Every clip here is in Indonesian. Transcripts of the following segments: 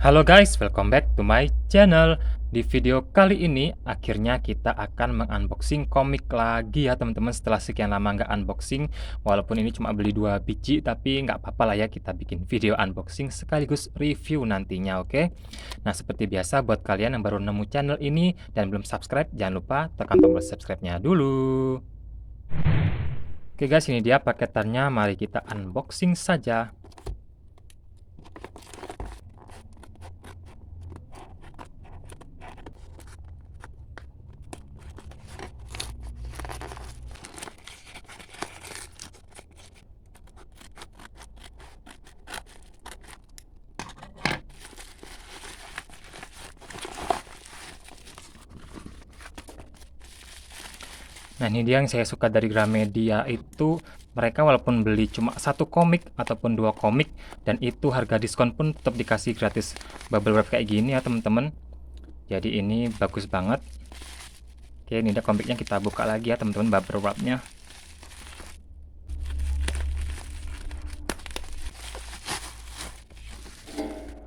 Halo guys, welcome back to my channel. Di video kali ini, akhirnya kita akan mengunboxing komik lagi ya teman-teman. Setelah sekian lama nggak unboxing, walaupun ini cuma beli 2 biji, tapi nggak apa-apa lah ya, kita bikin video unboxing sekaligus review nantinya, oke? Nah, seperti biasa buat kalian yang baru nemu channel ini dan belum subscribe, jangan lupa tekan tombol subscribe-nya dulu. Oke guys, ini dia paketannya, mari kita unboxing saja. Nah, ini dia yang saya suka dari Gramedia itu, mereka walaupun beli cuma 1 komik ataupun 2 komik, dan itu harga diskon pun tetap dikasih gratis bubble wrap kayak gini ya teman-teman. Jadi ini bagus banget. Oke, ini dia komiknya, kita buka lagi ya teman-teman bubble wrapnya.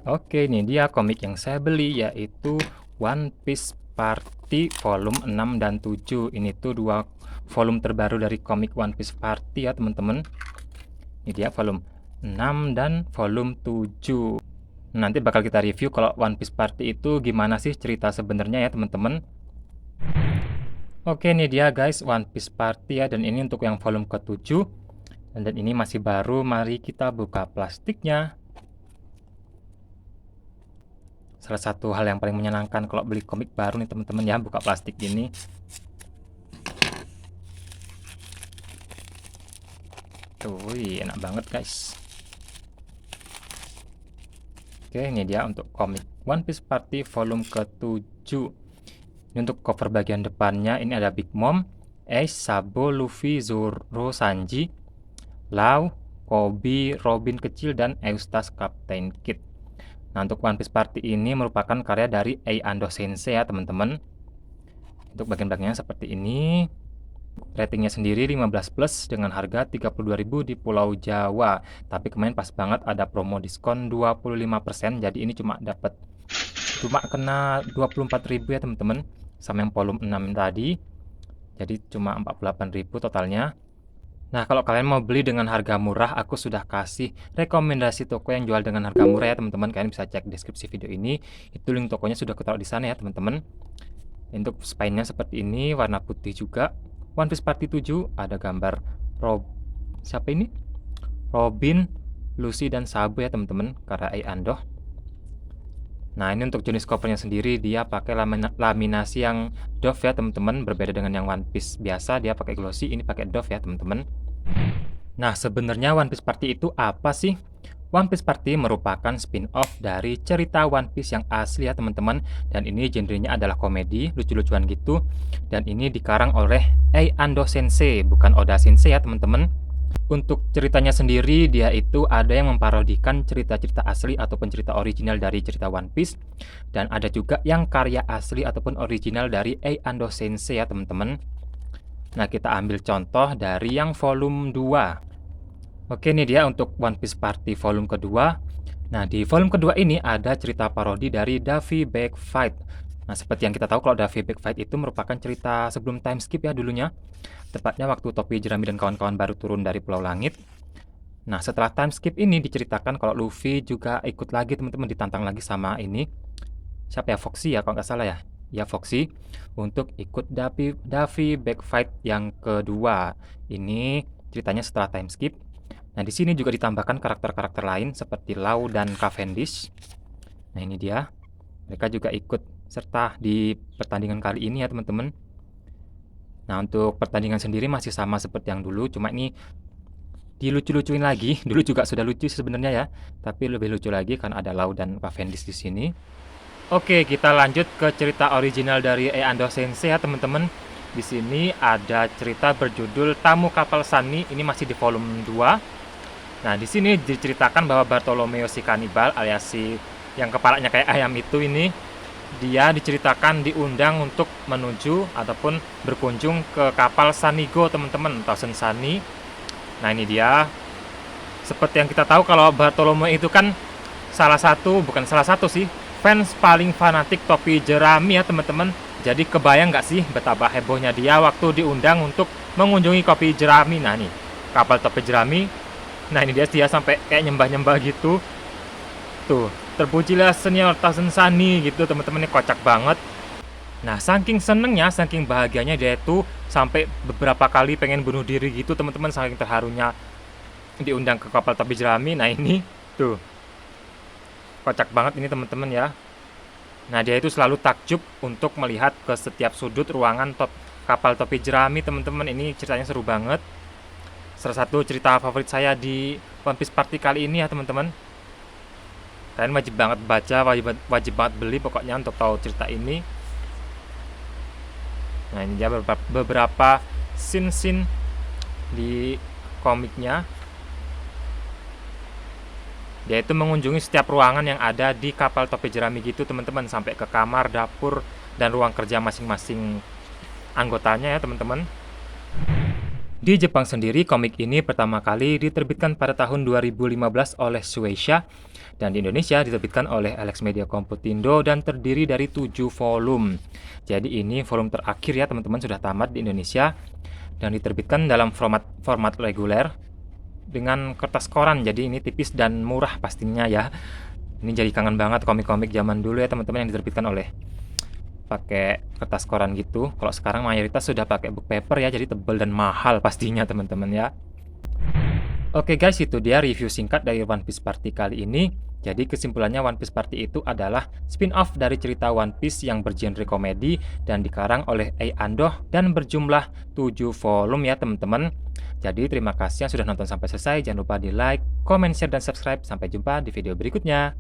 Oke, ini dia komik yang saya beli, yaitu One Piece Party volume 6 dan 7. Ini tuh 2 volume terbaru dari komik One Piece Party ya teman-teman. Ini dia volume 6 dan volume 7. Nanti bakal kita review kalau One Piece Party itu gimana sih cerita sebenarnya ya teman-teman. Oke, ini dia guys One Piece Party ya, dan ini untuk yang volume ke-7. Dan ini masih baru, mari kita buka plastiknya. Salah satu hal yang paling menyenangkan kalau beli komik baru nih teman-teman ya, buka plastik gini. Tuh, enak banget guys. Oke, ini dia untuk komik One Piece Party volume ke-7. Ini untuk cover bagian depannya, ini ada Big Mom, Ace, Sabo, Luffy, Zoro, Sanji, Lau, Kobe, Robin kecil, dan Eustace Captain Kid. Nah, untuk One Piece Party ini merupakan karya dari Ando Sensei ya teman-teman. Untuk bagian belakangnya seperti ini. Ratingnya sendiri 15+ dengan harga 32.000 di Pulau Jawa. Tapi kemarin pas banget ada promo diskon 25%, jadi ini cuma kena 24.000 ya teman-teman. Sama yang volume 6 tadi. Jadi cuma 48.000 totalnya. Nah, kalau kalian mau beli dengan harga murah, aku sudah kasih rekomendasi toko yang jual dengan harga murah ya teman-teman. Kalian bisa cek deskripsi video ini. Itu link tokonya sudah kutaruh di sana ya teman-teman. Untuk spine-nya seperti ini, warna putih juga. One Piece Party 7 ada gambar siapa ini? Robin, Lucy, dan Sabo ya teman-teman, karya Ando. Nah, ini untuk jenis covernya sendiri, dia pakai laminasi yang doff ya teman-teman. Berbeda dengan yang One Piece biasa, dia pakai glossy, ini pakai doff ya teman-teman. Nah, sebenarnya One Piece Party itu apa sih? One Piece Party merupakan spin-off dari cerita One Piece yang asli ya teman-teman. Dan ini genrenya adalah komedi, lucu-lucuan gitu. Dan ini dikarang oleh Ando Sensei, bukan Oda Sensei ya teman-teman. Untuk ceritanya sendiri, dia itu ada yang memparodikan cerita-cerita asli ataupun cerita original dari cerita One Piece. Dan ada juga yang karya asli ataupun original dari Ando Sensei ya teman-teman. Nah, kita ambil contoh dari yang volume 2. Oke, ini dia untuk One Piece Party volume kedua. Nah, di volume kedua ini ada cerita parodi dari Daffy Back Fight. Nah, seperti yang kita tahu kalau Daffy Back Fight itu merupakan cerita sebelum time skip ya dulunya. Tepatnya waktu Topi Jerami dan kawan-kawan baru turun dari Pulau Langit. Nah, setelah time skip ini diceritakan kalau Luffy juga ikut lagi teman-teman, ditantang lagi sama ini. Siapa ya? Foxy ya kalau nggak salah ya. Ya, Foxy untuk ikut Daffy Back Fight yang kedua. Ini ceritanya setelah time skip. Nah, di sini juga ditambahkan karakter-karakter lain seperti Lau dan Cavendish. Nah, ini dia. Mereka juga ikut serta di pertandingan kali ini ya, teman-teman. Nah, untuk pertandingan sendiri masih sama seperti yang dulu, cuma ini dilucu-lucuin lagi. Dulu juga sudah lucu sebenarnya ya, tapi lebih lucu lagi karena ada Lau dan Cavendish di sini. Oke, kita lanjut ke cerita original dari Ando Sensei ya, teman-teman. Di sini ada cerita berjudul Tamu Kapal Sunny. Ini masih di volume 2. Nah, di sini diceritakan bahwa Bartolomeo si kanibal alias si yang kepalanya kayak ayam itu ini, dia diceritakan diundang untuk menuju ataupun berkunjung ke kapal Sanigo, teman-teman, atau Sunny. Nah, ini dia. Seperti yang kita tahu kalau Bartolomeo itu kan bukan salah satu sih, fans paling fanatik topi jerami ya teman-teman. Jadi kebayang nggak sih betapa hebohnya dia waktu diundang untuk mengunjungi kopi jerami. Nah nih, kapal topi jerami. Nah ini dia sampai kayak nyembah-nyembah gitu. Tuh, terpujilah senior Tazen Sani gitu teman-teman, ini kocak banget. Nah, saking senengnya, saking bahagianya dia itu sampai beberapa kali pengen bunuh diri gitu teman-teman, saking terharunya diundang ke kapal topi jerami. Nah ini tuh kocak banget ini teman-teman ya. Nah dia itu selalu takjub untuk melihat ke setiap sudut ruangan kapal topi jerami teman-teman. Ini ceritanya seru banget. Salah satu cerita favorit saya di One Piece Party kali ini ya teman-teman. Kalian wajib banget baca, wajib banget beli pokoknya untuk tahu cerita ini. Nah ini dia beberapa scene-scene di komiknya. Dia itu mengunjungi setiap ruangan yang ada di kapal topi jerami gitu teman-teman, sampai ke kamar, dapur, dan ruang kerja masing-masing anggotanya ya teman-teman. Di Jepang sendiri, komik ini pertama kali diterbitkan pada tahun 2015 oleh Shueisha, dan di Indonesia diterbitkan oleh Alex Media Komputindo dan terdiri dari 7 volume. Jadi ini volume terakhir ya teman-teman, sudah tamat di Indonesia dan diterbitkan dalam format reguler dengan kertas koran, jadi ini tipis dan murah pastinya ya. Ini jadi kangen banget komik-komik zaman dulu ya teman-teman, yang diterbitkan oleh pakai kertas koran gitu. Kalau sekarang mayoritas sudah pakai book paper ya, jadi tebal dan mahal pastinya teman-teman ya. Oke guys, itu dia review singkat dari One Piece Party kali ini. Jadi kesimpulannya, One Piece Party itu adalah spin-off dari cerita One Piece yang bergenre komedi dan dikarang oleh Ei Andoh dan berjumlah 7 volume ya teman-teman. Jadi terima kasih yang sudah nonton sampai selesai. Jangan lupa di like, comment, share, dan subscribe. Sampai jumpa di video berikutnya.